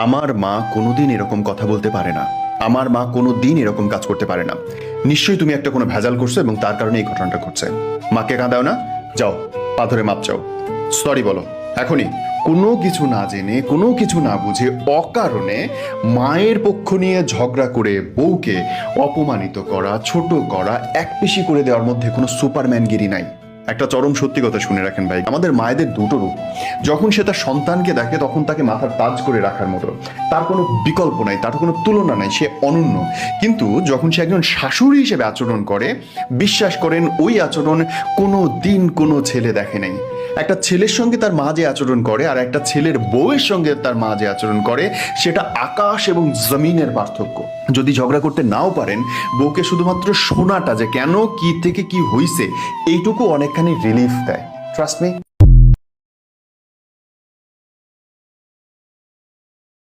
আমার মা কোনোদিন এরকম কথা বলতে পারে না। আমার মা কোনোদিন এরকম কাজ করতে পারে না। নিশ্চয়ই তুমি একটা কোনো ভেজাল করছো এবং তার কারণে এই ঘটনাটা ঘটছে। মাকে কাঁদাও না, যাও পা ধরে মাপ চাও, সরি বলো এখনই। কোনো কিছু না জেনে, কোনো কিছু না বুঝে অকারণে মায়ের পক্ষ নিয়ে ঝগড়া করে বউকে অপমানিত করা, ছোট করা, একপেশি করে দেওয়ার মধ্যে কোনো সুপারম্যানগিরি নাই। একটা চরম সত্যি কথা শুনে রাখেন ভাই, আমাদের মায়েদের দুটো রূপ। যখন সে তার সন্তানকে দেখে তখন তাকে মাথার তাজ করে রাখার মতো, তার কোনো বিকল্প নাই, তার কোনো তুলনা নাই, সে অনন্য। কিন্তু যখন সে একজন শাশুড়ি হিসেবে আচরণ করে, বিশ্বাস করেন ওই আচরণ কোনো দিন কোনো ছেলে দেখে নাই। একটা ছেলের সঙ্গে তার মা যে আচরণ করে আর একটা ছেলের বউয়ের সঙ্গে তার মা যে আচরণ করে, সেটা আকাশ এবং জমিনের পার্থক্য। যদি ঝগড়া করতে নাও পারেন, বউকে শুধুমাত্র শোনাটা যে কেন কি থেকে কি হইছে, এইটুকু অনেকখানি রিলিফ দেয়। Trust me.